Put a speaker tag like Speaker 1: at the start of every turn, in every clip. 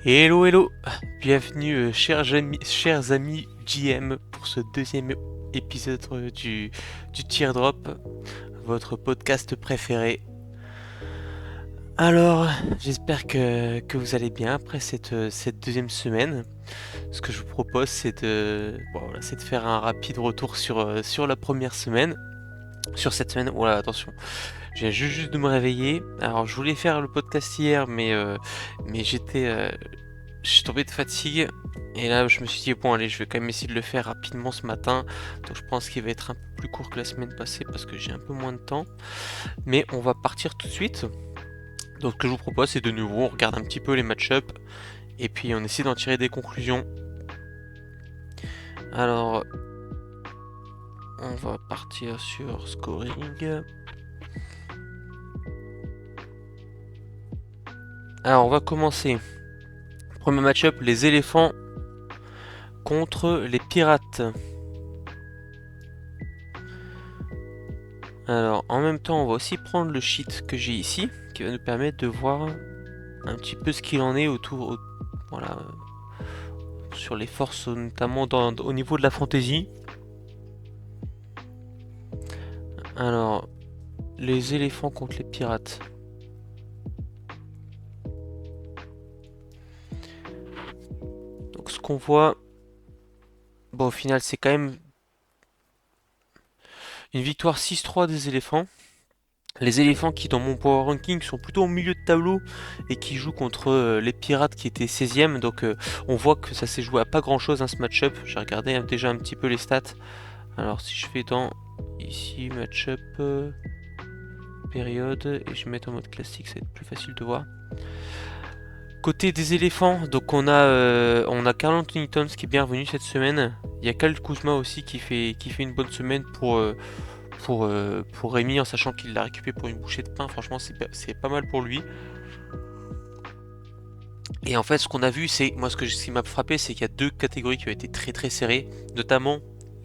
Speaker 1: Hello hello, bienvenue chers amis GM pour ce deuxième épisode du Teardrop, votre podcast préféré. Alors, j'espère que vous allez bien après cette deuxième semaine. Ce que je vous propose c'est de faire un rapide retour sur la première semaine. Sur cette semaine, voilà attention, je viens juste de me réveiller. Alors je voulais faire le podcast hier mais je suis tombé de fatigue et là je me suis dit bon allez je vais quand même essayer de le faire rapidement ce matin, donc je pense qu'il va être un peu plus court que la semaine passée parce que j'ai un peu moins de temps, mais on va partir tout de suite. Donc ce que je vous propose c'est de nouveau on regarde un petit peu les match-up et puis on essaie d'en tirer des conclusions. Alors on va partir sur scoring. Alors on va commencer. Premier match-up, les éléphants contre les pirates. Alors en même temps on va aussi prendre le sheet que j'ai ici qui va nous permettre de voir un petit peu ce qu'il en est voilà, sur les forces notamment au niveau de la fantaisie. Alors les éléphants contre les pirates. Donc ce qu'on voit, bon au final c'est quand même une victoire 6-3 des éléphants. Les éléphants qui dans mon power ranking sont plutôt au milieu de tableau et qui jouent contre les pirates qui étaient 16e, donc on voit que ça s'est joué à pas grand chose ce match-up. J'ai regardé déjà un petit peu les stats. Alors si je fais dans ici match-up période et je mets en mode classique, ça va être plus facile de voir. Côté des éléphants, donc on a Karl Anthony Towns qui est bien revenu cette semaine. Il y a Kyle Kuzma aussi qui fait une bonne semaine pour Rémi, en sachant qu'il l'a récupéré pour une bouchée de pain. Franchement c'est pas mal pour lui. Et en fait ce qu'on a vu, c'est moi ce qui m'a frappé, c'est qu'il y a deux catégories qui ont été très très serrées, notamment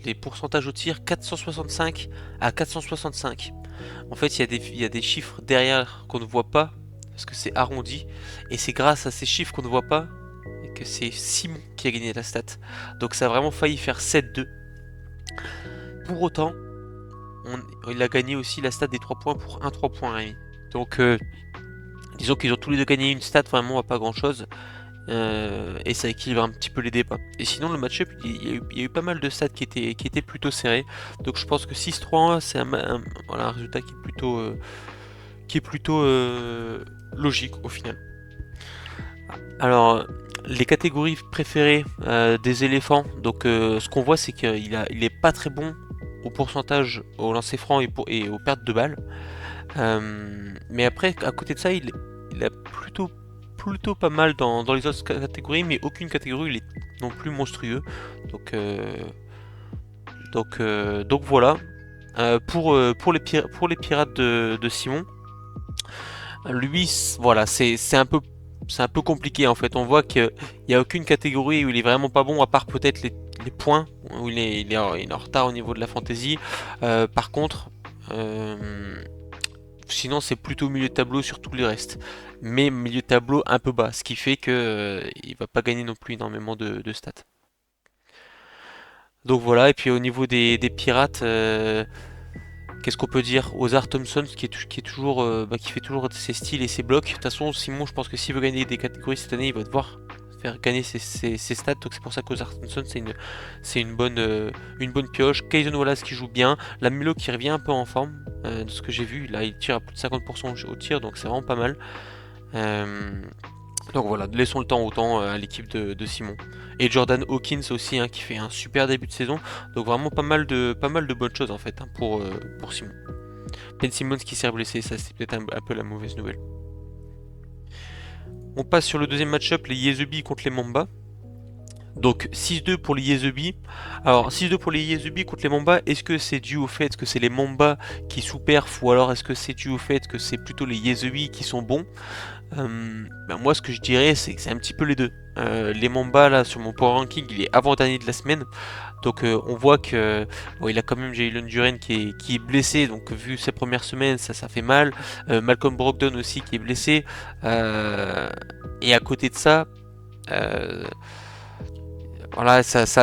Speaker 1: les pourcentages au tir 465 à 465. En fait il y a des chiffres derrière qu'on ne voit pas parce que c'est arrondi, et c'est grâce à ces chiffres qu'on ne voit pas et que c'est Simon qui a gagné la stat. Donc ça a vraiment failli faire 7-2. Pour autant il a gagné aussi la stat des 3 points pour un 3 points Rémi. Donc disons qu'ils ont tous les deux gagné une stat vraiment à pas grand chose. Et ça équilibre un petit peu les débats. Et sinon le match-up, il y a eu pas mal de stats qui étaient plutôt serrés. Donc je pense que 6-3 c'est voilà, un résultat qui est plutôt logique au final. Alors les catégories préférées des éléphants, donc ce qu'on voit c'est il est pas très bon au pourcentage au lancer franc et aux pertes de balles. Mais après à côté de ça il a plutôt pas mal dans les autres catégories, mais aucune catégorie il est non plus monstrueux. Donc donc voilà. Pour les pirates de Simon, lui voilà c'est un peu compliqué en fait. On voit qu'il n'y a aucune catégorie où il est vraiment pas bon, à part peut-être les points où il est en retard au niveau de la fantasy. Par contre, sinon c'est plutôt milieu de tableau sur tous les restes, mais milieu de tableau un peu bas, ce qui fait que il va pas gagner non plus énormément de stats. Donc voilà, et puis au niveau des pirates, qu'est-ce qu'on peut dire? Ozar Thompson qui est toujours qui fait toujours ses styles et ses blocs. De toute façon, Simon, je pense que s'il veut gagner des catégories cette année, il va devoir faire gagner ses stats. Donc c'est pour ça qu'Ozar Thompson c'est une bonne pioche. Kayson Wallace qui joue bien. Lamelo qui revient un peu en forme de ce que j'ai vu. Là, il tire à plus de 50% au tir, donc c'est vraiment pas mal. Euh, donc voilà, laissons le temps au temps à l'équipe de Simon. Et Jordan Hawkins aussi, hein, qui fait un super début de saison. Donc vraiment pas mal de bonnes choses en fait, hein, pour Simon. Ben Simmons qui s'est blessé, ça c'est peut-être un peu la mauvaise nouvelle. On passe sur le deuxième match-up, les Yezubi contre les Mamba. Donc 6-2 pour les Yezubi. Alors 6-2 pour les Yezubi contre les Mamba, est-ce que c'est dû au fait que c'est les Mamba qui sous-perfent, ou alors est-ce que c'est dû au fait que c'est plutôt les Yezubi qui sont bons? Moi ce que je dirais c'est que c'est un petit peu les deux. Les Mamba là sur mon power ranking il est avant-dernier de la semaine. Donc on voit que bon, il a quand même Jalen Duren qui est blessé, donc vu ses premières semaines ça fait mal. Malcolm Brogdon aussi qui est blessé. Et à côté de ça, Euh, voilà, ça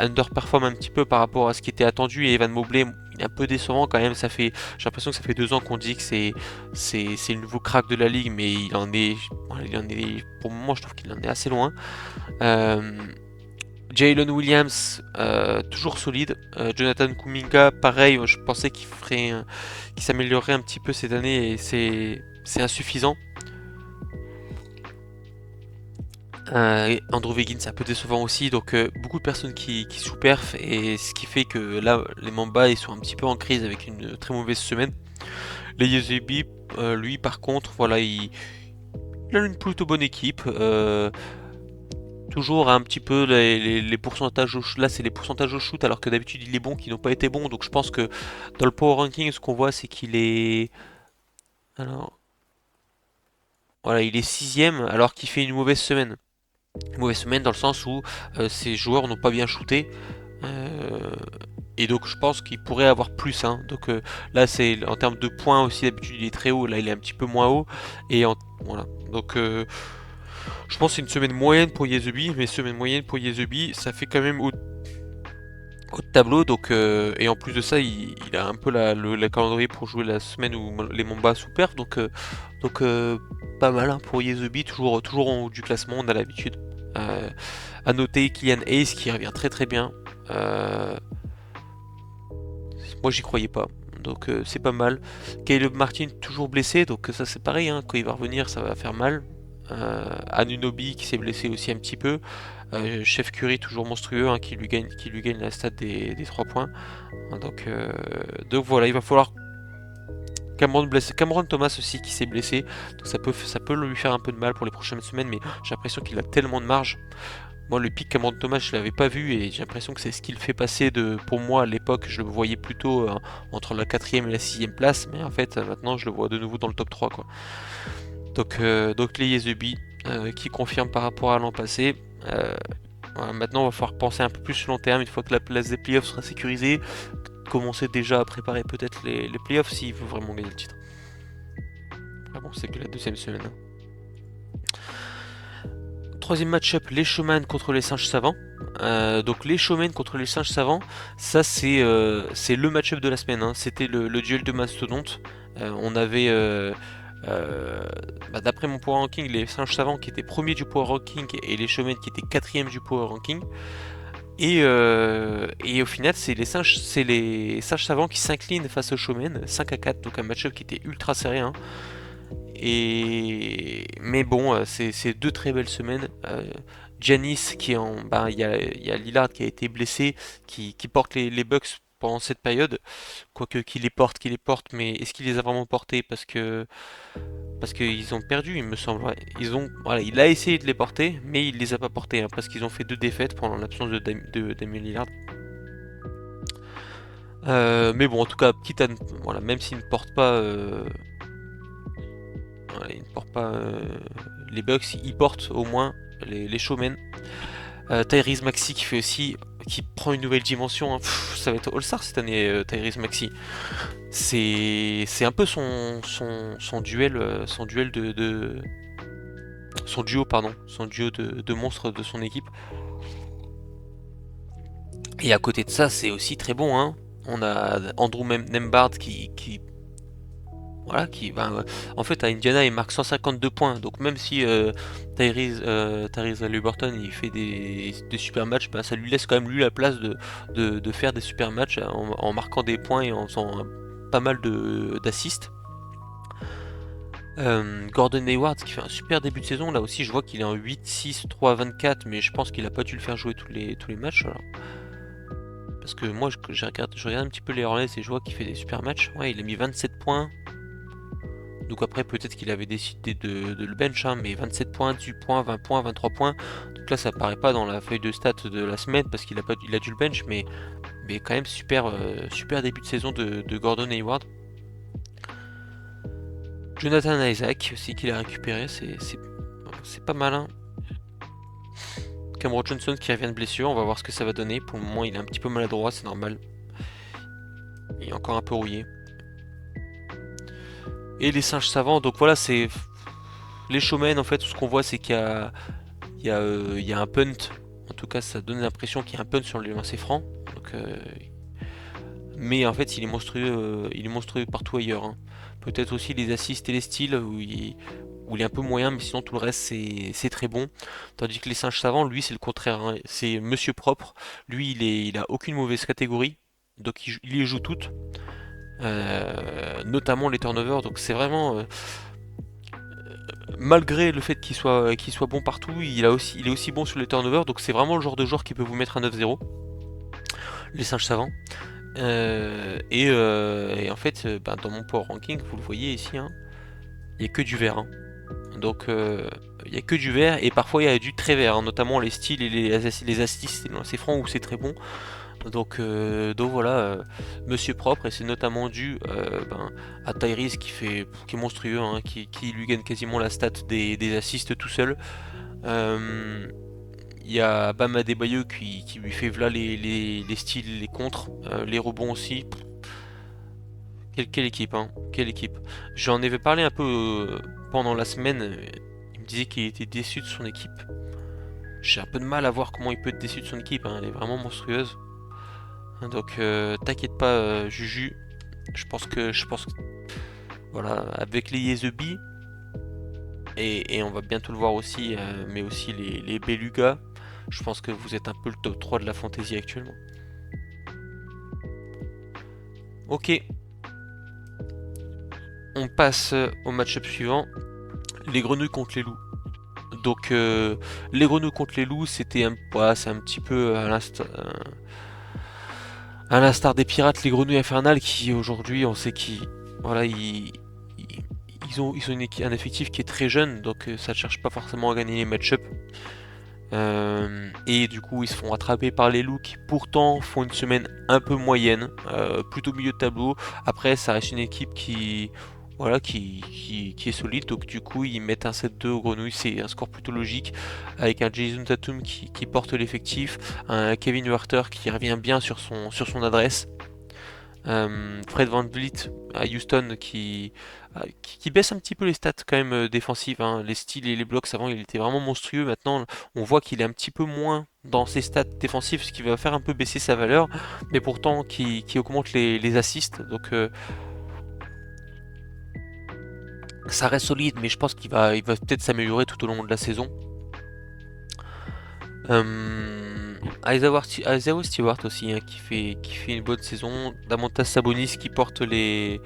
Speaker 1: underperforme un petit peu par rapport à ce qui était attendu. Et Evan Mobley, il est un peu décevant quand même. J'ai l'impression que ça fait 2 ans qu'on dit que c'est le nouveau crack de la ligue, mais pour le moment, je trouve qu'il en est assez loin. Euh, Jalen Williams, toujours solide. Jonathan Kuminga, pareil, je pensais qu'il s'améliorerait un petit peu cette année et c'est insuffisant. Et Andrew Wiggins, c'est un peu décevant aussi, donc beaucoup de personnes qui sous-perf, et ce qui fait que là, les Mamba, ils sont un petit peu en crise avec une très mauvaise semaine. Les Yezebi, lui, par contre, voilà, il a une plutôt bonne équipe. Toujours un petit peu les pourcentages là c'est les pourcentages au shoot, alors que d'habitude il est bon, qui n'ont pas été bons, donc je pense que dans le power ranking, ce qu'on voit, c'est qu'il est, alors voilà, il est sixième alors qu'il fait une mauvaise semaine. Une mauvaise semaine dans le sens où ses joueurs n'ont pas bien shooté. Euh, et donc je pense qu'il pourrait avoir plus, hein. Donc là c'est en termes de points aussi, d'habitude il est très haut, là il est un petit peu moins haut. Voilà. Donc je pense que c'est une semaine moyenne pour Yezubi, mais semaine moyenne pour Yezubi, ça fait quand même haut de tableau. Donc, et en plus de ça, il a un peu la calendrier pour jouer la semaine où les Mamba sous perf. Donc pas mal, hein, pour Yezubi, toujours en haut du classement, on a l'habitude. Euh, à noter Kylian Hayes qui revient très très bien. Euh, Moi j'y croyais pas. Donc c'est pas mal. Caleb Martin toujours blessé, donc ça c'est pareil, hein, quand il va revenir ça va faire mal. Anunoby qui s'est blessé aussi un petit peu. Chef Curry toujours monstrueux, hein, qui lui gagne la stat des 3 points. Donc voilà, il va falloir Cameron Thomas aussi qui s'est blessé. Donc ça peut lui faire un peu de mal pour les prochaines semaines, mais j'ai l'impression qu'il a tellement de marge. Moi, le pic Cameron Thomas, je l'avais pas vu, et j'ai l'impression que c'est ce qui le fait passer pour moi à l'époque, je le voyais plutôt entre la quatrième et la sixième place, mais en fait maintenant je le vois de nouveau dans le top 3 quoi. Donc les Yezubi qui confirment par rapport à l'an passé. Euh, voilà, maintenant on va falloir penser un peu plus long terme, une fois que la place des playoffs sera sécurisée, commencer déjà à préparer peut-être les playoffs s'il veut vraiment gagner le titre. Ah bon, c'est que la deuxième semaine, hein. Troisième match-up, les Showman contre les singes savants. Donc les Showman contre les singes savants, ça c'est le match-up de la semaine, hein. C'était le duel de mastodonte. On avait, d'après mon power ranking, les singes savants qui étaient premiers du power ranking et les Showman qui étaient quatrième du power ranking. Et au final, c'est les singes savants qui s'inclinent face aux Showman 5-4, donc un match-up qui était ultra serré, hein. Mais bon, c'est deux très belles semaines. Giannis qui est en. Ben, il y a Lillard qui a été blessé, qui porte les Bucks pendant cette période. Quoique qu'il les porte, mais est-ce qu'il les a vraiment portés? Parce qu'ils ont perdu, il me semble. Ouais. Voilà, il a essayé de les porter, mais il les a pas portés, hein, parce qu'ils ont fait 2 défaites pendant l'absence de Damien Lillard. Mais bon, en tout cas, voilà, même s'il ne porte pas. Voilà, il ne porte pas les Bucks, ils portent au moins les Showmen. Tyrese Maxey qui prend une nouvelle dimension, hein. Ça va être All-Star cette année, Tyrese Maxey. C'est un peu son duel, son duo, pardon, son duo de monstres de son équipe. Et à côté de ça, c'est aussi très bon, hein. On a Andrew Nembhard voilà, en fait, à Indiana, il marque 152 points. Donc même si Tyrese Haliburton il fait des super matchs, bah, ça lui laisse quand même lui la place de faire des super matchs en marquant des points et en faisant pas mal d'assists. Gordon Hayward qui fait un super début de saison. Là aussi, je vois qu'il est en 8, 6, 3, 24, mais je pense qu'il a pas dû le faire jouer tous les matchs. Alors. Parce que moi, je regarde un petit peu les Hornets et je vois qu'il fait des super matchs. Ouais, il a mis 27 points. Donc après, peut-être qu'il avait décidé de le bench, hein, mais 27 points, 18 points, 20 points, 23 points. Donc là, ça paraît pas dans la feuille de stats de la semaine parce qu'il a dû le bench, mais quand même super début de saison de Gordon Hayward. Jonathan Isaac aussi qu'il a récupéré, c'est pas mal, hein. Cameron Johnson qui revient de blessure, on va voir ce que ça va donner. Pour le moment, il est un petit peu maladroit, c'est normal. Il est encore un peu rouillé. Et les singes savants, donc voilà, c'est les showmen en fait, tout ce qu'on voit c'est qu'il y a il y a un punt. En tout cas, ça donne l'impression qu'il y a un punt sur le lancer franc. Donc, mais en fait, il est monstrueux partout ailleurs, hein. Peut-être aussi les assists et les steals où il est un peu moyen, mais sinon tout le reste c'est très bon. Tandis que les singes savants, lui, c'est le contraire, hein. C'est monsieur propre. Lui, il a aucune mauvaise catégorie, donc il les joue toutes, notamment les turnovers. Donc c'est vraiment, malgré le fait qu'il soit bon partout, il est aussi bon sur les turnovers. Donc c'est vraiment le genre de joueur qui peut vous mettre un 9-0. Les singes savants. Et en fait, bah, dans mon power ranking, vous le voyez ici, hein, il n'y a que du vert, hein. Donc il n'y a que du vert et parfois il y a du très vert, hein, notamment les styles et les assists, c'est franc où c'est très bon. Donc voilà, Monsieur Propre, et c'est notamment dû à Tyrese qui est monstrueux, hein, qui lui gagne quasiment la stat des assists tout seul. Il y a Bam Adebayo qui lui fait v'là les styles, les contres, les rebonds aussi. Quelle équipe, hein, quelle équipe. J'en avais parlé un peu pendant la semaine. Il me disait qu'il était déçu de son équipe. J'ai un peu de mal à voir comment il peut être déçu de son équipe, hein. Elle est vraiment monstrueuse. Donc t'inquiète pas, Juju. Je pense que voilà, avec les Yezubi et on va bientôt le voir aussi, mais aussi les Beluga. Je pense que vous êtes un peu le top 3 de la fantasy actuellement. Ok, on passe au match-up suivant. Les grenouilles contre les loups. Donc les grenouilles contre les loups, voilà, c'est un petit peu à l'instar des pirates, les grenouilles infernales qui aujourd'hui, on sait voilà, ils ont un effectif qui est très jeune, donc ça ne cherche pas forcément à gagner les match-up. Et du coup, ils se font rattraper par les loups qui pourtant font une semaine un peu moyenne, plutôt milieu de tableau. Après, ça reste une équipe voilà, qui est solide, donc du coup, ils mettent un 7-2 aux grenouilles. C'est un score plutôt logique, avec un Jason Tatum qui porte l'effectif, un Kevin Huerter qui revient bien sur son adresse. Fred VanVleet à Houston qui baisse un petit peu les stats quand même défensives, hein. Les styles et les blocs avant il était vraiment monstrueux. Maintenant on voit qu'il est un petit peu moins dans ses stats défensives, ce qui va faire un peu baisser sa valeur, mais pourtant qui augmente les assists. Donc ça reste solide, mais je pense il va peut-être s'améliorer tout au long de la saison. Isaiah Stewart aussi, hein, qui fait une bonne saison. Damantas Sabonis qui porte les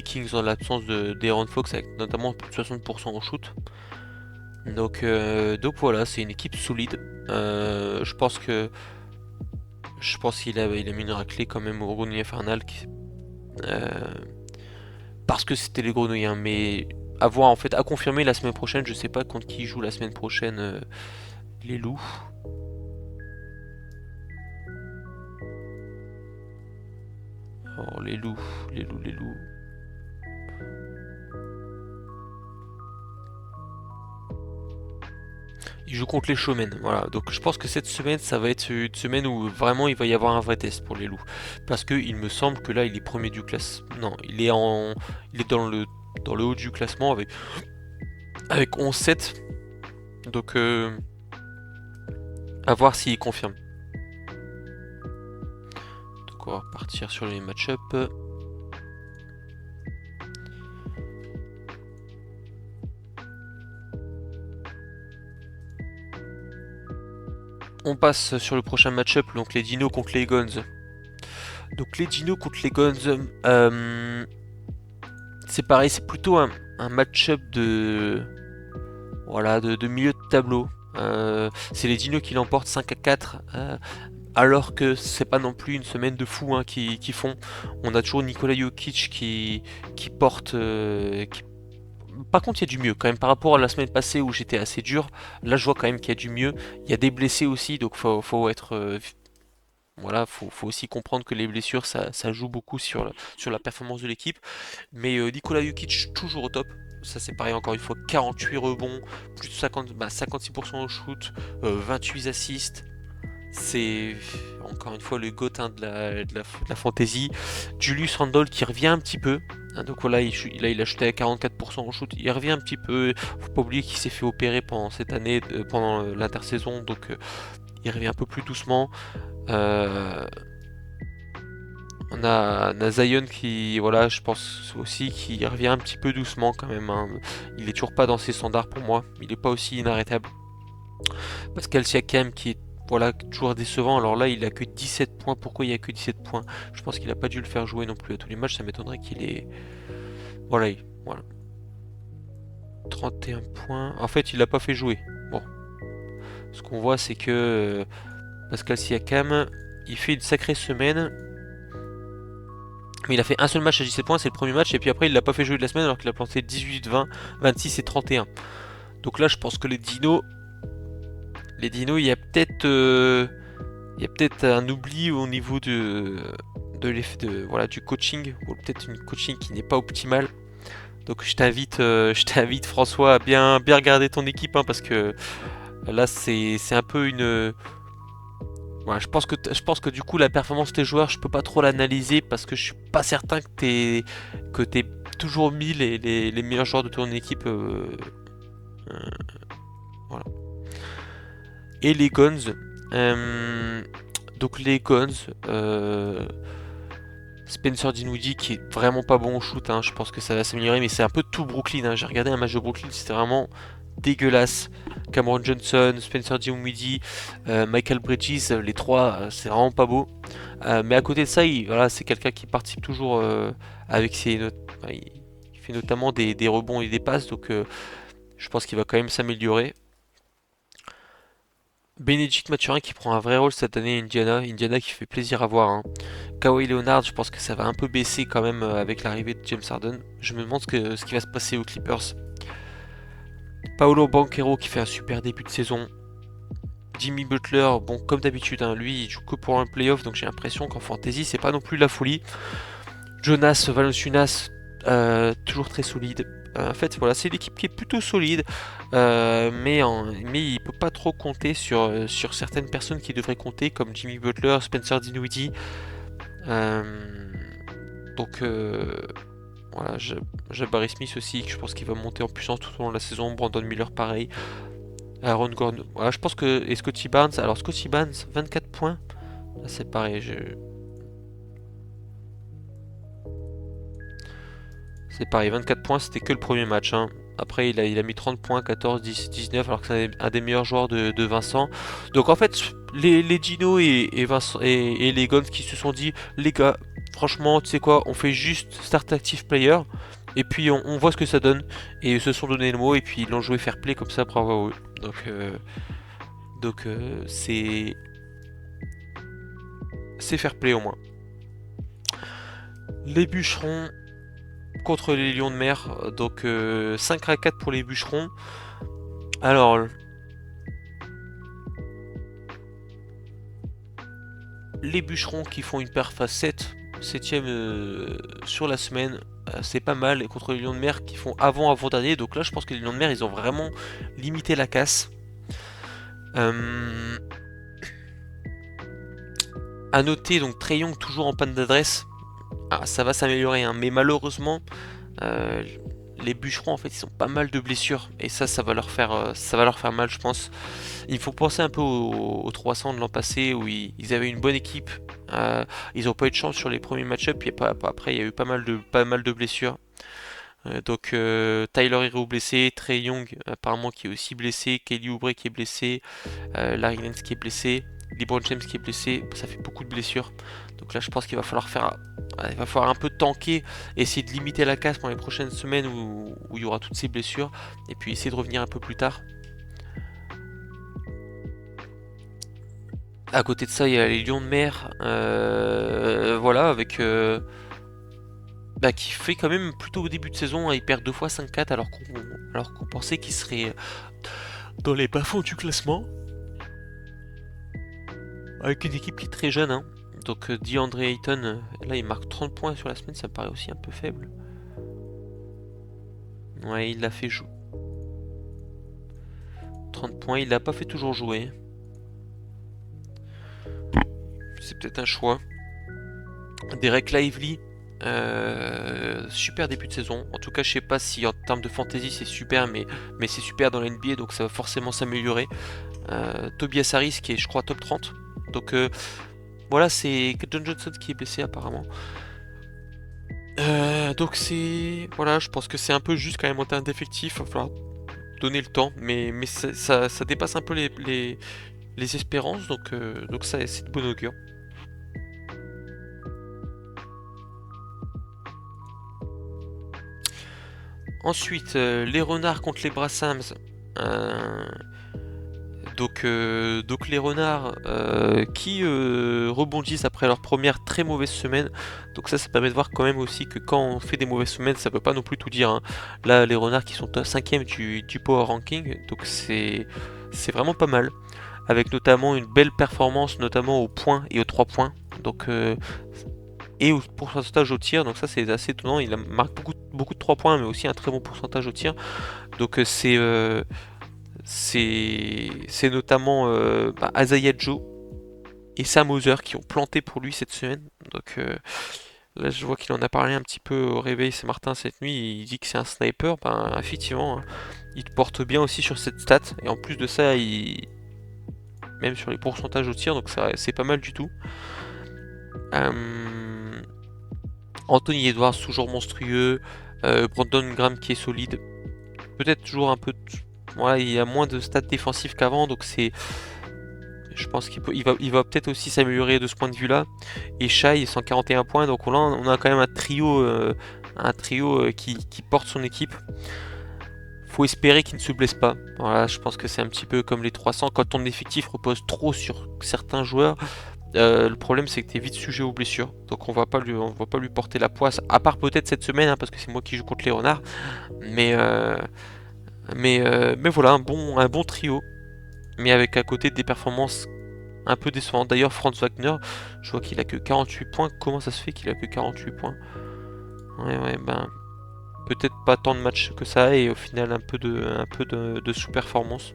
Speaker 1: Kings en l'absence de d'Aaron Fox avec notamment plus de 60% en shoot. Donc voilà, c'est une équipe solide. Je pense il a mis une raclée quand même au Grenouille Infernal euh, parce que c'était les Grenouilles, hein, mais à voir en fait, à confirmer la semaine prochaine. Je sais pas contre qui joue la semaine prochaine les loups. Alors les loups. Il joue contre les showmen, voilà. Donc je pense que cette semaine, ça va être une semaine où vraiment il va y avoir un vrai test pour les loups. Parce que il me semble que là, il est premier du classement. Non, il est dans le haut du classement avec 11-7. Donc à voir s'il confirme. Donc on va partir sur les match-up. On passe sur le prochain match-up, donc les Dinos contre les Guns. Donc les Dinos contre les Guns, c'est pareil, c'est plutôt un match-up voilà, de milieu de tableau. C'est les Dinos qui l'emportent 5-4, alors que c'est pas non plus une semaine de fou, hein, qui font. On a toujours Nikola Jokic qui porte. Par contre, il y a du mieux quand même par rapport à la semaine passée où j'étais assez dur. Là, je vois quand même qu'il y a du mieux. Il y a des blessés aussi, donc faut être. Voilà, faut aussi comprendre que les blessures, ça joue beaucoup sur la performance de l'équipe. Mais Nikola Jokic, toujours au top. Ça, c'est pareil, encore une fois, 48 rebonds, plus de 56% au shoot, 28 assists. C'est encore une fois le GOAT, hein, de la fantasy. Julius Randle qui revient un petit peu. Donc voilà, il a chuté à 44% en shoot. Il revient un petit peu. Faut pas oublier qu'il s'est fait opérer pendant cette année, pendant l'intersaison, donc il revient un peu plus doucement. Euh, on a Zion qui, voilà, je pense aussi qui revient un petit peu doucement quand même, hein. Il est toujours pas dans ses standards pour moi. Il est pas aussi inarrêtable. Pascal Siakam qui est, voilà, toujours décevant. Alors là, il a que 17 points. Pourquoi il a que 17 points? Je pense qu'il a pas dû le faire jouer non plus à tous les matchs. Ça m'étonnerait qu'il ait. Voilà, voilà. 31 points. En fait, il l'a pas fait jouer. Bon. Ce qu'on voit, c'est que Pascal Siakam, il fait une sacrée semaine. Mais il a fait un seul match à 17 points, c'est le premier match. Et puis après, il l'a pas fait jouer de la semaine alors qu'il a planté 18, 20, 26 et 31. Donc là, je pense que les dinos, il y a peut-être un oubli au niveau voilà, du coaching, ou peut-être une coaching qui n'est pas optimale. Donc je t'invite François à bien, bien regarder ton équipe, hein, parce que là c'est un peu une. Voilà, je pense que du coup la performance de tes joueurs, je peux pas trop l'analyser parce que je suis pas certain que t'aies toujours mis les meilleurs joueurs de ton équipe. Euh, voilà. Et les Guns. euh, donc les Guns. Spencer Dinwiddie qui est vraiment pas bon au shoot, hein. Je pense que ça va s'améliorer, mais c'est un peu tout Brooklyn, hein. J'ai regardé un match de Brooklyn, c'était vraiment dégueulasse. Cameron Johnson, Spencer Dinwiddie, Michael Bridges, les trois, c'est vraiment pas beau. Mais à côté de ça, voilà, c'est quelqu'un qui participe toujours avec ses notes. Il fait notamment des rebonds et des passes, donc je pense qu'il va quand même s'améliorer. Benedict Mathurin qui prend un vrai rôle cette année à Indiana. Indiana qui fait plaisir à voir, hein. Kawhi Leonard, je pense que ça va un peu baisser quand même avec l'arrivée de James Harden. Je me demande ce qui va se passer aux Clippers. Paolo Banchero qui fait un super début de saison. Jimmy Butler, bon comme d'habitude, hein, lui il joue que pour un playoff, donc j'ai l'impression qu'en fantasy c'est pas non plus la folie. Jonas Valanciunas, toujours très solide. En fait, voilà, c'est l'équipe qui est plutôt solide, mais il peut pas trop compter sur certaines personnes qui devraient compter, comme Jimmy Butler, Spencer Dinwiddie. Euh, donc voilà, Jabari Smith aussi, que je pense qu'il va monter en puissance tout au long de la saison. Brandon Miller, pareil. Aaron Gordon. Voilà, je pense que. Et Scotty Barnes. Alors, Scotty Barnes, 24 points. Là, c'est pareil. C'est pareil, 24 points, c'était que le premier match, hein. Après, il a mis 30 points, 14, 10, 19, alors que c'est un des meilleurs joueurs de Vincent. Donc en fait, les Gino et Vincent et les Guns qui se sont dit, les gars, franchement, tu sais quoi, on fait juste Start Active Player, et puis on voit ce que ça donne. Et ils se sont donné le mot, et puis ils l'ont joué fair play comme ça, bravo à eux. Donc c'est fair play au moins. Les bûcherons contre les lions de mer, donc 5-4 pour les bûcherons. Alors, les bûcherons qui font une perf à 7ème sur la semaine, c'est pas mal. Et contre les lions de mer qui font avant-dernier, donc là je pense que les lions de mer ils ont vraiment limité la casse. Euh, à noter donc Trae Young toujours en panne d'adresse. Ah, ça va s'améliorer, hein, mais malheureusement euh, les bûcherons en fait ils ont pas mal de blessures et ça va leur faire mal, je pense. Il faut penser un peu aux 300 de l'an passé où ils avaient une bonne équipe. Ils n'ont pas eu de chance sur les premiers match-up. Après, il y a eu pas mal de blessures. Donc Tyler Hero blessé, Trae Young apparemment qui est aussi blessé, Kelly Oubre qui est blessé, Larry Nance qui est blessé, LeBron James qui est blessé. Ça fait beaucoup de blessures. Donc là, je pense qu'il va falloir un peu tanker, essayer de limiter la casse pendant les prochaines semaines où il y aura toutes ces blessures, et puis essayer de revenir un peu plus tard. À côté de ça, il y a les Lions de mer, voilà, qui fait quand même plutôt au début de saison, hein. Ils perdent 2 fois 5-4 alors qu'on pensait qu'ils seraient dans les bas-fonds du classement, avec une équipe qui est très jeune, hein. Donc DeAndre Ayton, là il marque 30 points sur la semaine, ça me paraît aussi un peu faible. Ouais, il l'a fait jouer. 30 points, il l'a pas fait toujours jouer. C'est peut-être un choix. Derek Lively, Super début de saison. En tout cas, je sais pas si en termes de fantasy c'est super, mais c'est super dans la NBA, donc ça va forcément s'améliorer. Tobias Harris qui est, je crois, top 30. Donc voilà, c'est John Johnson qui est blessé apparemment. Donc c'est... Voilà, je pense que c'est un peu juste quand même en termes d'effectifs. Il va falloir donner le temps, mais ça dépasse un peu les espérances, donc ça c'est de bon augure. Ensuite, les renards contre les Brassams. Euh, donc les renards qui rebondissent après leur première très mauvaise semaine. Donc ça permet de voir quand même aussi que quand on fait des mauvaises semaines, ça peut pas non plus tout dire, hein. Là, les renards qui sont 5ème du Power Ranking, donc c'est vraiment pas mal. Avec notamment une belle performance, notamment aux points et aux 3 points. Donc et au pourcentage au tir, donc ça c'est assez étonnant. Il marque beaucoup de 3 points, mais aussi un très bon pourcentage au tir. Donc c'est notamment Isaiah Joe et Sam Hauser qui ont planté pour lui cette semaine. Donc là, je vois qu'il en a parlé un petit peu au réveil Saint-Martin cette nuit. Il dit que c'est un sniper. Ben, effectivement, hein, il te porte bien aussi sur cette stat. Et en plus de ça, même sur les pourcentages au tir, donc c'est pas mal du tout. Anthony Edwards, toujours monstrueux. Brandon Graham qui est solide. Peut-être toujours un peu. Voilà, il y a moins de stats défensifs qu'avant, donc je pense qu'il va peut-être aussi s'améliorer de ce point de vue-là. Et Shai, 141 points, donc on a quand même un trio qui porte son équipe. Faut espérer qu'il ne se blesse pas. Voilà, je pense que c'est un petit peu comme les 300. Quand ton effectif repose trop sur certains joueurs, le problème c'est que tu es vite sujet aux blessures. Donc on va pas lui porter la poisse, à part peut-être cette semaine, hein, parce que c'est moi qui joue contre les renards. Mais, mais voilà, un bon trio. Mais avec à côté des performances un peu décevantes. D'ailleurs, Franz Wagner, je vois qu'il a que 48 points. Comment ça se fait qu'il a que 48 points? Ouais, ben, peut-être pas tant de matchs que ça et au final un peu de sous-performance.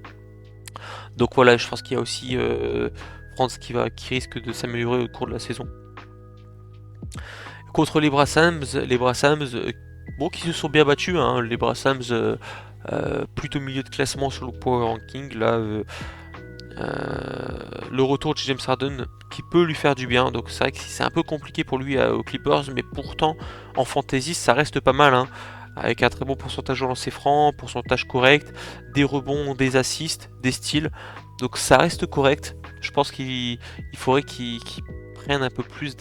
Speaker 1: Donc voilà, je pense qu'il y a aussi Franz qui risque de s'améliorer au cours de la saison. Contre les Brassams, bon, qui se sont bien battus, hein, les Brassams plutôt milieu de classement sur le Power Ranking. Là, le retour de James Harden qui peut lui faire du bien. Donc c'est vrai que c'est un peu compliqué pour lui aux Clippers, mais pourtant en fantasy ça reste pas mal, hein, avec un très bon pourcentage au lancer franc, pourcentage correct, des rebonds, des assists, des steals. Donc ça reste correct. Je pense qu'il faudrait qu'il prenne un peu plus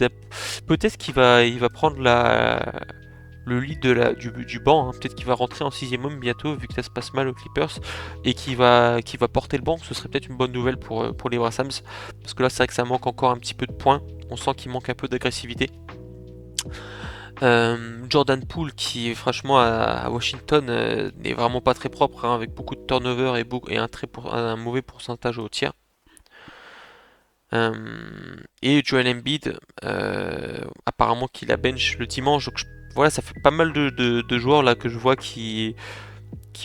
Speaker 1: peut-être qu'il va prendre le lead du banc, hein. Peut-être qu'il va rentrer en 6ème homme bientôt, vu que ça se passe mal aux Clippers, et qui va porter le banc. Ce serait peut-être une bonne nouvelle pour les Brassams, parce que là c'est vrai que ça manque encore un petit peu de points. On sent qu'il manque un peu d'agressivité. Jordan Poole qui franchement à Washington n'est vraiment pas très propre, hein, avec beaucoup de turnover et un mauvais pourcentage au tir. Et Joel Embiid, apparemment qu'il a bench le dimanche. Donc voilà, ça fait pas mal de joueurs là que je vois qui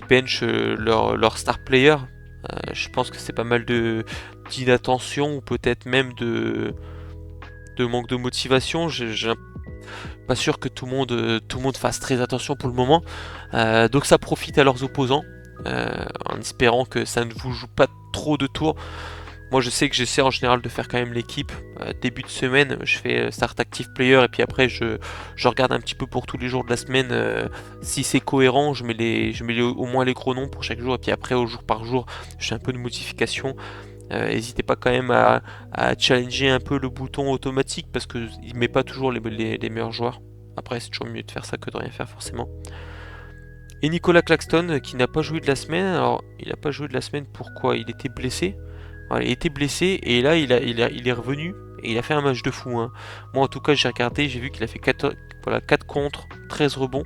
Speaker 1: bench leur star player. Je pense que c'est pas mal d'inattention ou peut-être même de manque de motivation. Pas sûr que tout le monde fasse très attention pour le moment. Donc ça profite à leurs opposants, en espérant que ça ne vous joue pas trop de tours. Moi je sais que j'essaie en général de faire quand même l'équipe. Début de semaine, je fais Start Active Player et puis après je regarde un petit peu pour tous les jours de la semaine. Si c'est cohérent, je mets au moins les gros noms pour chaque jour et puis après au jour par jour, je fais un peu de modification. N'hésitez pas quand même à challenger un peu le bouton automatique parce qu'il ne met pas toujours les meilleurs joueurs. Après c'est toujours mieux de faire ça que de rien faire forcément. Et Nicolas Claxton qui n'a pas joué de la semaine. Alors il n'a pas joué de la semaine, pourquoi? Il était blessé. Voilà, il était blessé et là il est revenu et il a fait un match de fou, hein. Moi en tout cas j'ai regardé, j'ai vu qu'il a fait 4 contre, 13 rebonds.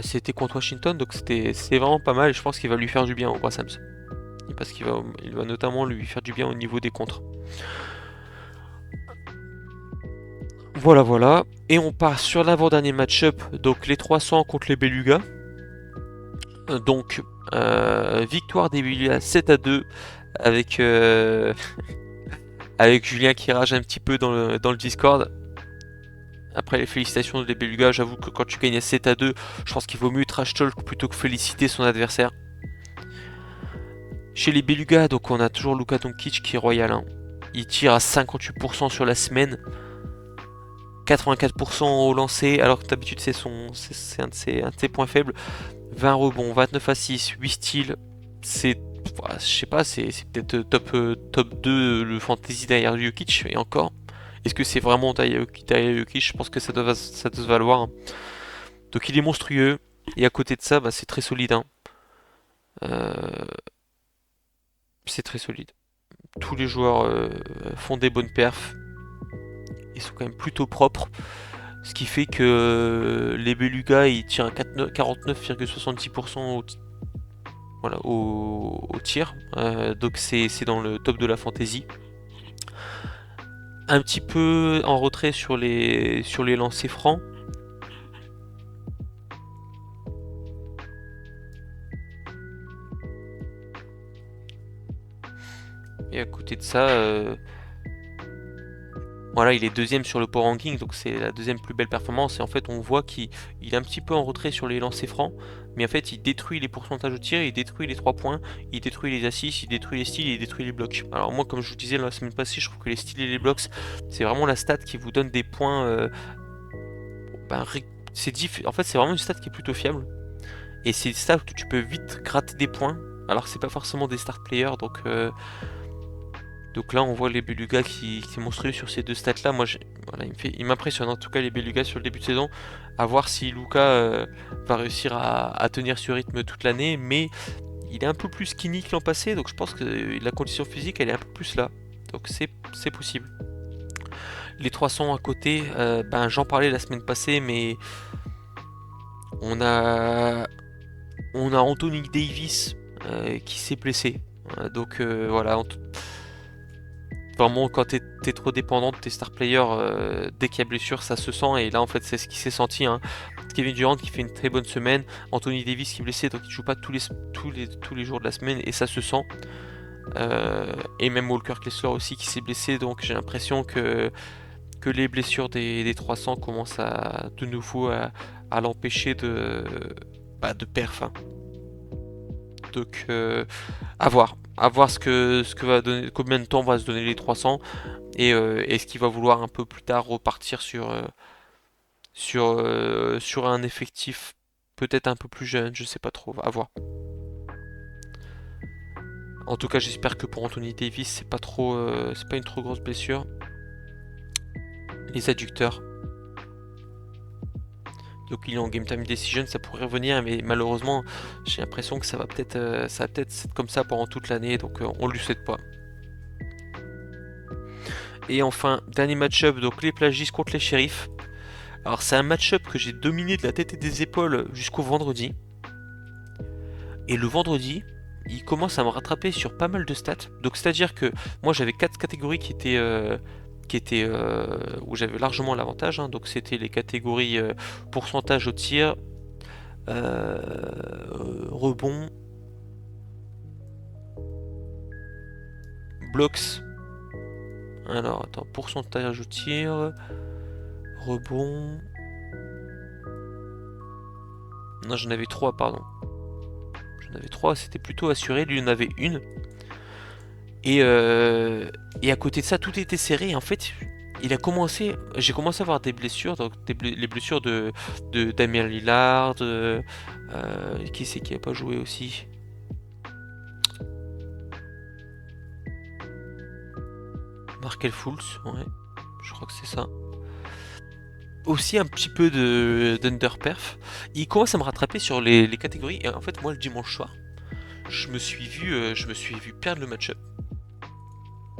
Speaker 1: C'était contre Washington, donc c'est vraiment pas mal et je pense qu'il va lui faire du bien au Brassams. Parce qu'il va notamment lui faire du bien au niveau des contres. Voilà. Et on part sur l'avant-dernier match-up, donc les 300 contre les Belugas. Donc, victoire des Belugas 7-2 avec, avec Julien qui rage un petit peu dans le Discord. Après les félicitations de Beluga, j'avoue que quand tu gagnes à 7-2, je pense qu'il vaut mieux trash talk plutôt que féliciter son adversaire. Chez les Beluga, donc on a toujours Luka Doncic qui est royal, hein. Il tire à 58% sur la semaine, 84% au lancer, alors que d'habitude c'est un de ses points faibles. 20 rebonds, 29 assists, 8 steals, c'est, je sais pas, c'est peut-être top 2 le fantasy derrière Jokic, et encore. Est-ce que c'est vraiment derrière Jokic? Je pense que ça doit se valoir, hein. Donc il est monstrueux, et à côté de ça, bah, c'est très solide, hein. Euh, c'est très solide. Tous les joueurs font des bonnes perfs, ils sont quand même plutôt propres. Ce qui fait que les Beluga ils tirent à 49,70% voilà, au tir. Donc c'est dans le top de la fantasy. Un petit peu en retrait sur les lancers francs. Et à côté de ça, voilà, il est deuxième sur le power ranking, donc c'est la deuxième plus belle performance. Et en fait, on voit qu'il est un petit peu en retrait sur les lancers francs, mais en fait, il détruit les pourcentages au tir, il détruit les 3 points, il détruit les assists, il détruit les steals, il détruit les blocs. Alors moi, comme je vous disais la semaine passée, je trouve que les steals et les blocs, c'est vraiment la stat qui vous donne des points. Ben, en fait, c'est vraiment une stat qui est plutôt fiable. Et c'est une stat où tu peux vite gratter des points. Alors que c'est pas forcément des start players, donc là, on voit les Beluga qui est monstrueux sur ces deux stats-là. Moi, voilà, il m'impressionne en tout cas les Beluga sur le début de saison. À voir si Luka va réussir à tenir ce rythme toute l'année. Mais il est un peu plus skinny que l'an passé, donc je pense que la condition physique, elle est un peu plus là. Donc c'est possible. Les 300 à côté, ben j'en parlais la semaine passée, mais on a Anthony Davis qui s'est blessé. Donc voilà, vraiment, quand t'es trop dépendant de tes star players, dès qu'il y a blessure, ça se sent. Et là, en fait, c'est ce qui s'est senti, hein. Kevin Durant qui fait une très bonne semaine, Anthony Davis qui est blessé, donc il joue pas tous les jours de la semaine, et ça se sent. Et même Walker Kessler aussi qui s'est blessé, donc j'ai l'impression que les blessures des 300 commencent de nouveau à l'empêcher de perf, hein. Donc à voir. À voir ce que va donner, combien de temps va se donner les 300 et est-ce qu'il va vouloir un peu plus tard repartir sur un effectif peut-être un peu plus jeune, je sais pas trop, à voir. En tout cas, j'espère que pour Anthony Davis, c'est pas une trop grosse blessure. Les adducteurs. Donc il est en game time decision, ça pourrait revenir, mais malheureusement, j'ai l'impression que ça va peut-être être comme ça pendant toute l'année, donc on lui souhaite pas. Et enfin, dernier match-up, donc les plagistes contre les shérifs. Alors c'est un match-up que j'ai dominé de la tête et des épaules jusqu'au vendredi. Et le vendredi, il commence à me rattraper sur pas mal de stats. Donc c'est-à-dire que moi j'avais 4 catégories où j'avais largement l'avantage, hein. Donc c'était les catégories pourcentage au tir, rebond, blocks. Alors attends, pourcentage au tir, rebond. Non, j'en avais 3, pardon. J'en avais 3, c'était plutôt assuré. Lui, il en avait une. Et à côté de ça, tout était serré. Et en fait, j'ai commencé à avoir des blessures. Donc les blessures de Damien Lillard. Qui c'est qui a pas joué aussi? Markel Fultz, ouais. Je crois que c'est ça. Aussi un petit peu d'underperf. Il commence à me rattraper sur les catégories. Et en fait, moi, le dimanche soir, je me suis vu perdre le match-up.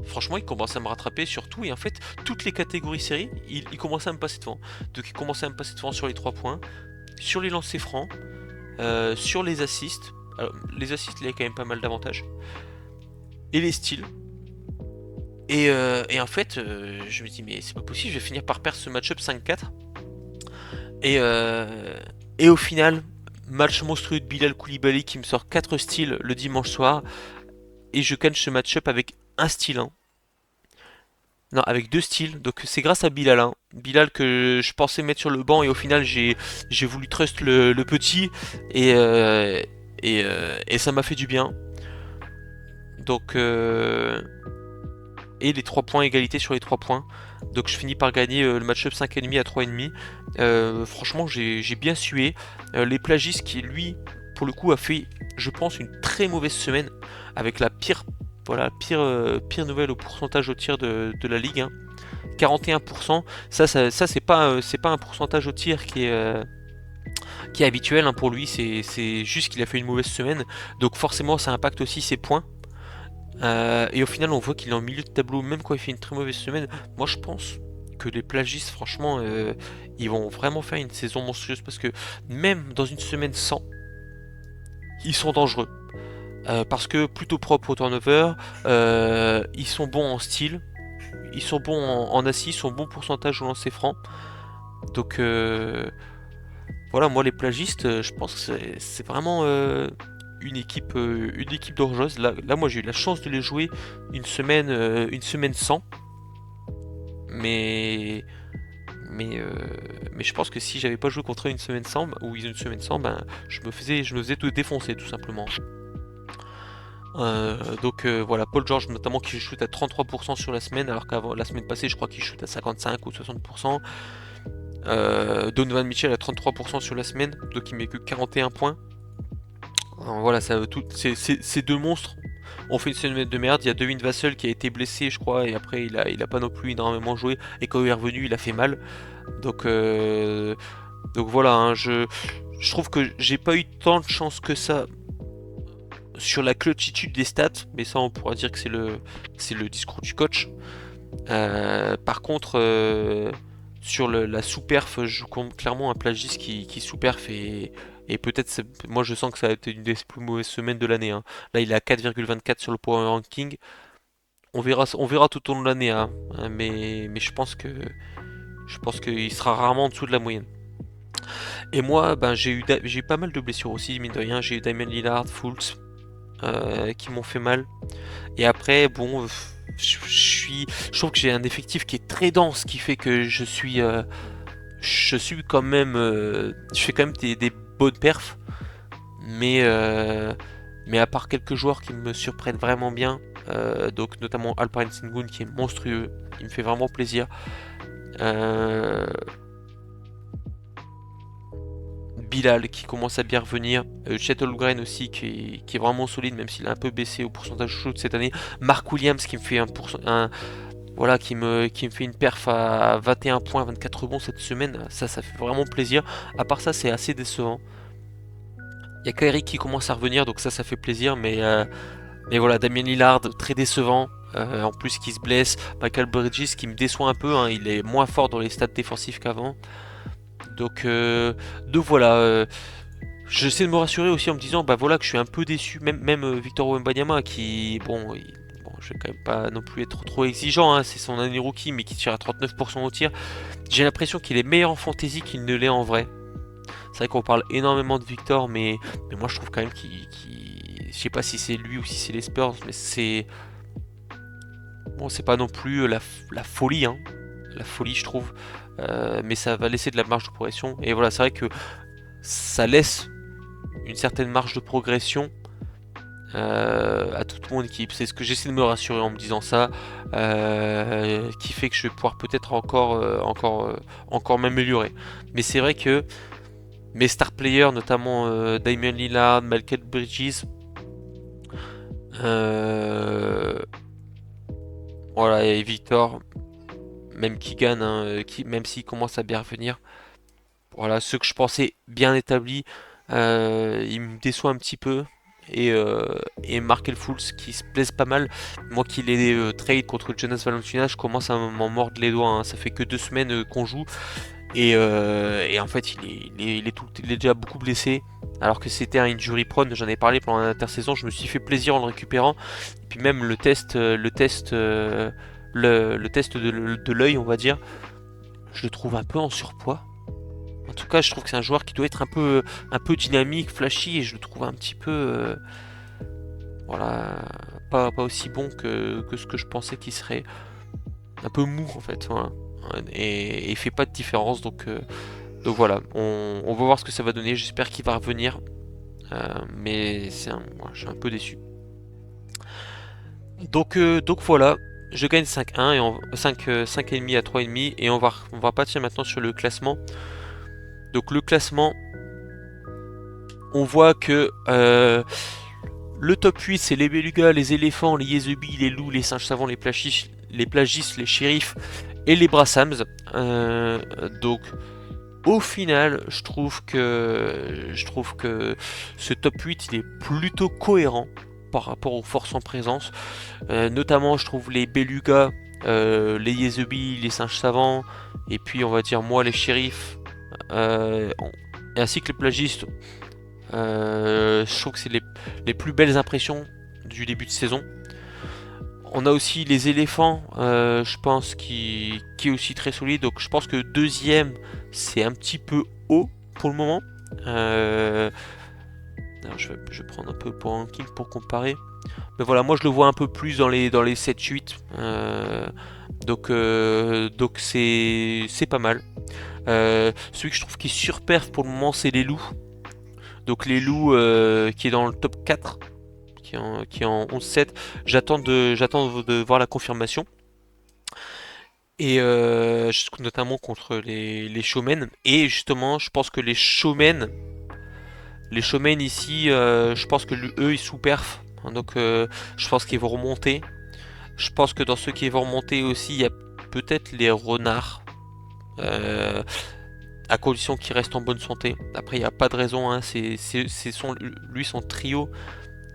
Speaker 1: Franchement, il commençait à me rattraper sur tout. Et en fait, toutes les catégories séries, il commençait à me passer devant. Donc, il commençait à me passer devant sur les 3 points, sur les lancers francs, sur les assists. Alors, les assists, il avait quand même pas mal d'avantages. Et les steals. Et en fait, je me dis, mais c'est pas possible, je vais finir par perdre ce match-up 5-4. Et, euh, et au final, match monstrueux de Bilal Koulibaly qui me sort 4 steals le dimanche soir. Et je gagne ce match-up avec un steal, hein. Non, avec 2 styles. Donc c'est grâce à Bilal, hein. Bilal que je pensais mettre sur le banc et au final j'ai voulu trust le petit et, et ça m'a fait du bien. Donc et les 3 points, égalité sur les 3 points. Donc je finis par gagner le match-up 5,5 à 3,5. Franchement j'ai bien sué. Les plagistes qui lui pour le coup a fait je pense une très mauvaise semaine avec la pire voilà pire nouvelle au pourcentage au tir de la ligue, hein. 41%, ça c'est pas un pourcentage au tir qui est habituel, hein, pour lui, c'est juste qu'il a fait une mauvaise semaine, donc forcément ça impacte aussi ses points. Et au final on voit qu'il est en milieu de tableau même quand il fait une très mauvaise semaine. Moi je pense que les plagistes franchement ils vont vraiment faire une saison monstrueuse parce que même dans une semaine sans, ils sont dangereux. Parce que plutôt propre au turnover, ils sont bons en style, ils sont bons en assis, ils sont bons pourcentage au lancer franc. Donc voilà, moi les plagistes, je pense que c'est vraiment une équipe dangereuse. Là, moi j'ai eu la chance de les jouer une semaine sans, mais mais euh, mais je pense que si j'avais pas joué contre eux une semaine sans ou une semaine sans, ben je me faisais tout défoncer tout simplement. Donc voilà, Paul George notamment qui shoot à 33% sur la semaine, alors qu'avant la semaine passée je crois qu'il shoot à 55 ou 60%. Donovan Mitchell à 33% sur la semaine, donc il met que 41 points. Alors voilà, ces deux monstres ont fait une semaine de merde. Il y a Devin Vassell qui a été blessé, je crois, et après il a pas non plus énormément joué. Et quand il est revenu, il a fait mal. Donc, donc voilà, hein, je trouve que j'ai pas eu tant de chance que ça sur la clutchitude des stats, mais ça on pourra dire que c'est le discours du coach. Par contre, sur la sous-perf, je compte clairement un plagiste qui sous-perf et peut-être, moi je sens que ça a été une des plus mauvaises semaines de l'année, hein. Là il est à 4,24 sur le Power Ranking. On verra tout au long de l'année, hein. Mais je pense qu'il sera rarement en dessous de la moyenne. Et moi, ben, j'ai eu pas mal de blessures aussi, mine de rien. J'ai eu Damien Lillard, Fultz, qui m'ont fait mal. Et après, bon, je trouve que j'ai un effectif qui est très dense, qui fait que je suis quand même, je fais quand même des bonnes perfs, mais, mais à part quelques joueurs qui me surprennent vraiment bien, donc notamment Alperen Sengun qui est monstrueux, il me fait vraiment plaisir. Euh, Bilal qui commence à bien revenir, Chet Holmgren aussi qui est vraiment solide même s'il a un peu baissé au pourcentage shoot cette année, Mark Williams qui me fait voilà qui me fait une perf à 21 points, 24 rebonds cette semaine, ça fait vraiment plaisir. À part ça c'est assez décevant. Il y a Kyrie qui commence à revenir donc ça fait plaisir mais voilà Damien Lillard très décevant. En plus qui se blesse, Michael Bridges qui me déçoit un peu, hein, il est moins fort dans les stats défensifs qu'avant. Donc voilà, j'essaie de me rassurer aussi en me disant bah voilà que je suis un peu déçu, même Victor Wembanyama qui bon je vais quand même pas non plus être trop exigeant, hein, c'est son année rookie mais qui tire à 39% au tir. J'ai l'impression qu'il est meilleur en fantasy qu'il ne l'est en vrai. C'est vrai qu'on parle énormément de Victor mais moi je trouve quand même je sais pas si c'est lui ou si c'est les Spurs mais c'est bon c'est pas non plus la folie, hein, la folie je trouve. Mais ça va laisser de la marge de progression et voilà c'est vrai que ça laisse une certaine marge de progression à toute mon équipe. C'est ce que j'essaie de me rassurer en me disant ça, qui fait que je vais pouvoir peut-être encore m'améliorer. Mais c'est vrai que mes star players, notamment Damian Lillard, Michael Bridges, euh, voilà, et Victor, même Keegan, hein, même s'il commence à bien revenir, voilà, ceux que je pensais bien établis, ils me déçoivent un petit peu. Et Markel Fultz qui se plaise pas mal. Moi qui l'ai trade contre Jonas Valanciunas, je commence à m'en mordre les doigts, hein. Ça fait que 2 semaines qu'on joue. Et en fait, il est déjà beaucoup blessé. Alors que c'était un injury prone, j'en ai parlé pendant l'intersaison, je me suis fait plaisir en le récupérant. Et puis même le test de l'œil, on va dire, je le trouve un peu en surpoids. En tout cas, je trouve que c'est un joueur qui doit être un peu dynamique, flashy, et je le trouve un petit peu, voilà, pas aussi bon que ce que je pensais qu'il serait. un peu mou en fait, voilà. Et il fait pas de différence, donc voilà, on va voir ce que ça va donner. J'espère qu'il va revenir, mais je suis un peu déçu. Donc voilà, je gagne 5-1 et 5,5 à 3,5 et on va partir maintenant sur le classement. Donc le classement, on voit que le top 8 c'est les belugas, les éléphants, les yézebis, les loups, les singes savants, les plagistes, les shérifs et les brassams. Donc au final, je trouve que ce top 8 il est plutôt cohérent par rapport aux forces en présence. Notamment, je trouve les belugas, les yézebis, les singes savants, et puis on va dire moi les shérifs, ainsi que les plagistes. Je trouve que c'est les plus belles impressions du début de saison. On a aussi les éléphants, je pense, qui est aussi très solide. Donc je pense que deuxième, c'est un petit peu haut pour le moment. Alors, je vais prendre un peu pour ranking pour comparer. Mais voilà, moi je le vois un peu plus dans les 7-8. Donc c'est pas mal. Celui que je trouve qui surperf pour le moment, c'est les loups. Donc les loups qui est dans le top 4, qui est en 11-7. J'attends de voir la confirmation. Et notamment contre les showmen. Et justement, je pense que les showmen ici, je pense que eux ils sous-perf. Donc je pense qu'ils vont remonter. Je pense que dans ceux qui vont remonter aussi, il y a peut-être les renards. euh, à condition qu'ils restent en bonne santé. Après, il n'y a pas de raison. Hein, lui, son trio,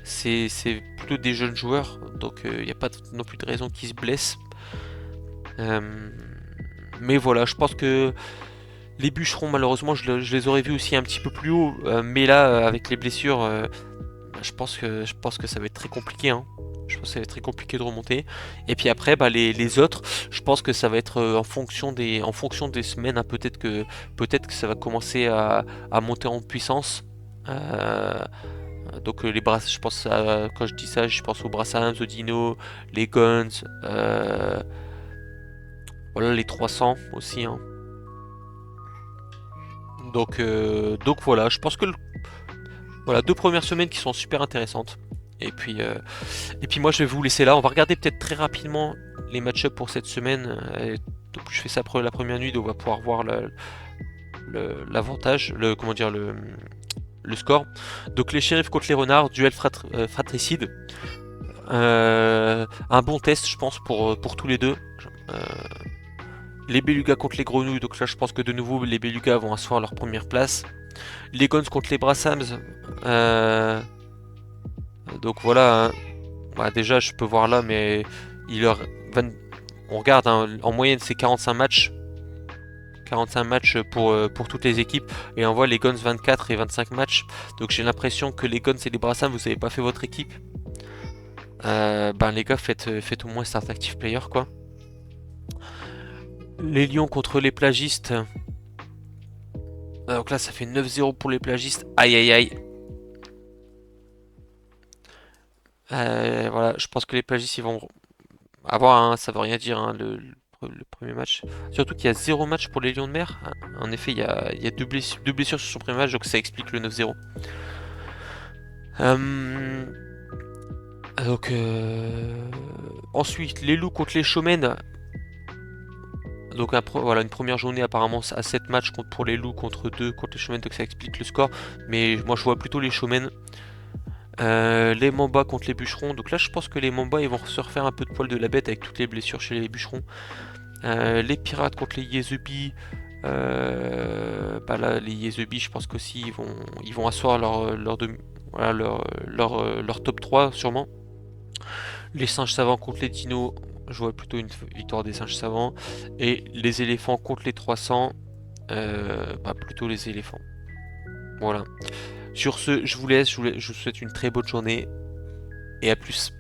Speaker 1: c'est plutôt des jeunes joueurs. Donc il n'y a pas non plus de raison qu'ils se blessent. Euh, mais voilà, je pense que les bûcherons, malheureusement, je les aurais vus aussi un petit peu plus haut. Mais là, avec les blessures, je pense que ça va être très compliqué. Hein. Je pense que ça va être très compliqué de remonter. Et puis après, les autres, je pense que ça va être en fonction des semaines. Hein. Peut-être que ça va commencer à monter en puissance. Euh, donc les brasses, quand je dis ça, je pense aux Brassams, aux Dino, les Guns, voilà les 300 aussi. Hein. Donc voilà, je pense que voilà, 2 premières semaines qui sont super intéressantes. Et puis moi je vais vous laisser là. On va regarder peut-être très rapidement les match-ups pour cette semaine. Donc je fais ça la première nuit, donc on va pouvoir voir l'avantage, comment dire, le score. Donc les shérifs contre les renards, duel fratricide. Un bon test je pense pour tous les deux. Euh, les belugas contre les grenouilles, donc là je pense que de nouveau les belugas vont asseoir leur première place. Les guns contre les brassams. Donc voilà, hein. Bah, déjà je peux voir là, mais il leur on regarde, hein, en moyenne c'est 45 matchs. 45 matchs pour toutes les équipes. Et on voit les Guns 24 et 25 matchs. Donc j'ai l'impression que les Guns et les Brassams, vous avez pas fait votre équipe. Ben les gars, faites au moins Start Active Player quoi. Les Lions contre les plagistes. Donc là ça fait 9-0 pour les plagistes. Aïe aïe aïe. Voilà, je pense que les plagistes ils vont avoir ça veut rien dire hein, le premier match. Surtout qu'il y a 0 match pour les Lions de mer. En effet, il y a deux blessures sur son premier match, donc ça explique le 9-0. Donc, ensuite, les loups contre les showmen. Donc voilà, une première journée apparemment à 7 matchs pour les loups contre 2 contre les showmen, donc ça explique le score. Mais moi je vois plutôt les showmen. Les mambas contre les bûcherons. Donc là je pense que les mambas ils vont se refaire un peu de poil de la bête avec toutes les blessures chez les bûcherons. Les pirates contre les yézebis. Là les yézebis je pense qu'aussi ils vont asseoir leur top 3 sûrement. Les singes savants contre les dinos, je vois plutôt une victoire des singes savants. Et les éléphants contre les 300, plutôt les éléphants. Voilà. Sur ce, je vous laisse, je vous souhaite une très bonne journée et à plus.